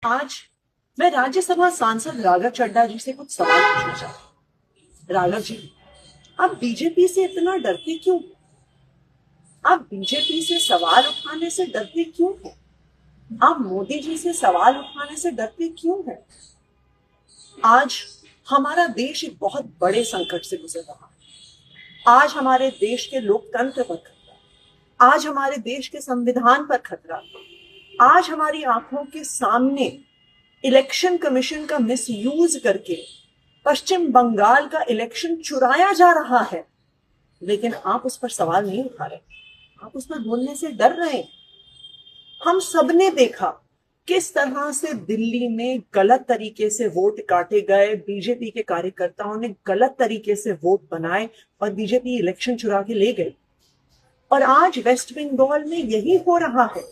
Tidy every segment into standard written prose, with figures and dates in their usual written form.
आज मैं राज्यसभा सांसद राघव चड्ढा जी से कुछ सवाल पूछना चाहती हूँ। राघव जी, आप बीजेपी से इतना डरते क्यों? आप बीजेपी से सवाल उठाने से डरते क्यों हैं? आप मोदी जी से सवाल उठाने से डरते क्यों हैं? आज हमारा देश एक बहुत बड़े संकट से गुजर रहा है। आज हमारे देश के लोकतंत्र पर खतरा, आज हमारे देश के संविधान पर खतरा, आज हमारी आंखों के सामने इलेक्शन कमीशन का मिसयूज करके पश्चिम बंगाल का इलेक्शन चुराया जा रहा है। लेकिन आप उस पर सवाल नहीं उठा रहे, आप उस पर बोलने से डर रहे हैं। हम सबने देखा किस तरह से दिल्ली में गलत तरीके से वोट काटे गए, बीजेपी के कार्यकर्ताओं ने गलत तरीके से वोट बनाए और बीजेपी इलेक्शन चुरा के ले गई। और आज वेस्ट बंगाल में यही हो रहा है।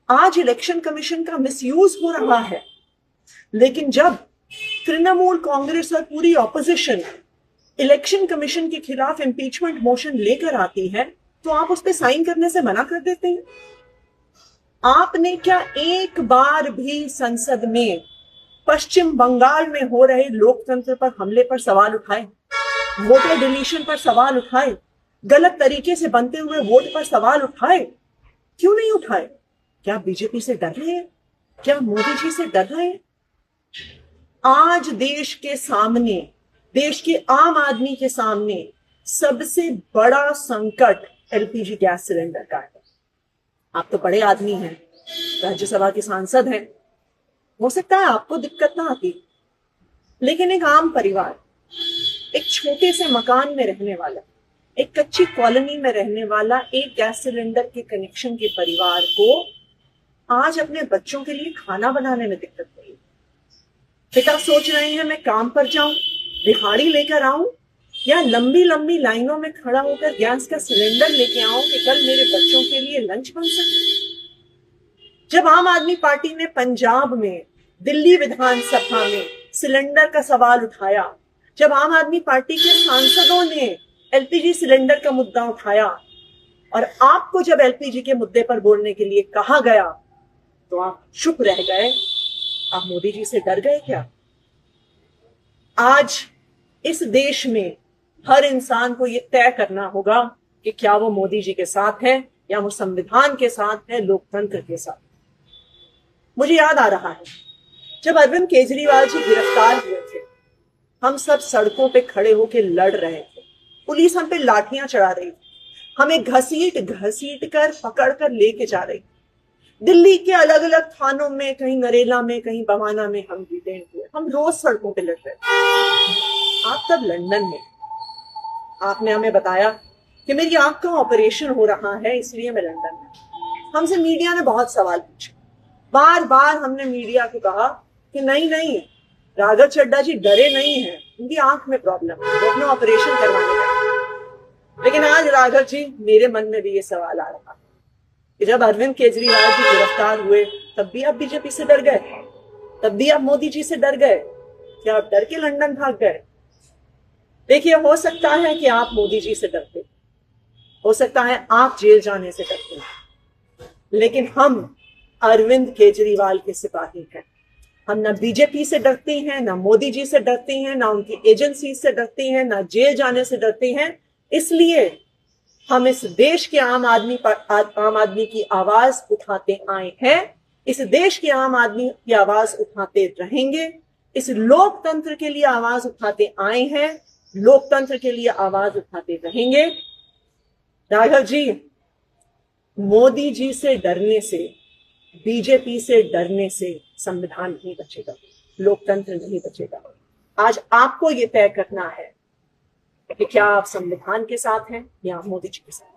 आज इलेक्शन कमीशन का मिसयूज हो रहा है। लेकिन जब तृणमूल कांग्रेस और पूरी ऑपोजिशन इलेक्शन कमीशन के खिलाफ इंपीचमेंट मोशन लेकर आती है तो आप उस पर साइन करने से मना कर देते हैं। आपने क्या एक बार भी संसद में पश्चिम बंगाल में हो रहे लोकतंत्र पर हमले पर सवाल उठाए, वोटर डिलीशन पर सवाल उठाए, गलत तरीके से बनते हुए वोट पर सवाल उठाए? क्यों नहीं उठाए? क्या बीजेपी से डर रहे हैं? क्या मोदी जी से डर रहे हैं? आज देश के सामने, देश के आम आदमी के सामने सबसे बड़ा संकट एलपीजी गैस सिलेंडर का है। आप तो बड़े आदमी हैं, राज्यसभा के सांसद हैं, हो सकता है आपको दिक्कत ना आती, लेकिन एक आम परिवार, एक छोटे से मकान में रहने वाला, एक कच्ची कॉलोनी में रहने वाला एक गैस सिलेंडर के कनेक्शन के परिवार को आज अपने बच्चों के लिए खाना बनाने में दिक्कत हो रही। पिता सोच रहे हैं मैं काम पर जाऊं, दिहाड़ी लेकर आऊं, या लंबी लंबी लाइनों में खड़ा होकर गैस का सिलेंडर लेके आऊं कि कल मेरे बच्चों के लिए लंच बन सके। जब आम आदमी पार्टी ने पंजाब में, दिल्ली विधानसभा में सिलेंडर का सवाल उठाया, जब आम आदमी पार्टी के सांसदों ने एलपीजी सिलेंडर का मुद्दा उठाया और आपको जब एलपीजी के मुद्दे पर बोलने के लिए कहा गया तो आप चुप रह गए। आप मोदी जी से डर गए क्या? आज इस देश में हर इंसान को यह तय करना होगा कि क्या वो मोदी जी के साथ है या वो संविधान के साथ है, लोकतंत्र के साथ। मुझे याद आ रहा है जब अरविंद केजरीवाल जी गिरफ्तार हुए थे, हम सब सड़कों पे खड़े होकर लड़ रहे थे, पुलिस हम पे लाठियां चढ़ा रही थी, हमें घसीट घसीट कर पकड़ कर लेके जा रही थी। दिल्ली के अलग अलग थानों में, कहीं नरेला में, कहीं बवाना में हम डिटेन हुए। हम रोज सड़कों पे लड़ रहे थे। आप तब लंदन में, आपने हमें बताया कि मेरी आंख का ऑपरेशन हो रहा है इसलिए मैं लंदन में। हमसे मीडिया ने बहुत सवाल पूछे, बार बार हमने मीडिया को कहा कि नहीं नहीं, राघव चड्ढा जी डरे नहीं हैं, उनकी आंख में प्रॉब्लम है, वो अपना ऑपरेशन करवाने गए। लेकिन आज राघव जी, मेरे मन में भी ये सवाल आ रहा है कि जब अरविंद केजरीवाल जी गिरफ्तार हुए तब भी आप बीजेपी से डर गए, तब भी आप मोदी जी से डर गए, क्या आप डर के लंदन भाग गए? देखिए, हो सकता है कि आप मोदी जी से डरते, हो सकता है आप जेल जाने से डरते, लेकिन हम अरविंद केजरीवाल के सिपाही हैं। हम ना बीजेपी से डरते हैं, ना मोदी जी से डरते हैं, ना उनकी एजेंसी से डरते हैं, ना जेल जाने से डरते हैं। इसलिए हम इस देश के आम आदमी की आवाज उठाते आए हैं, इस देश के आम आदमी की आवाज उठाते रहेंगे, इस लोकतंत्र के लिए आवाज उठाते आए हैं, लोकतंत्र के लिए आवाज उठाते रहेंगे। राघव जी, मोदी जी से डरने से, बीजेपी से डरने से संविधान नहीं बचेगा, लोकतंत्र नहीं बचेगा। आज आपको यह तय करना है कि क्या आप संविधान के साथ हैं या मोदी जी के साथ।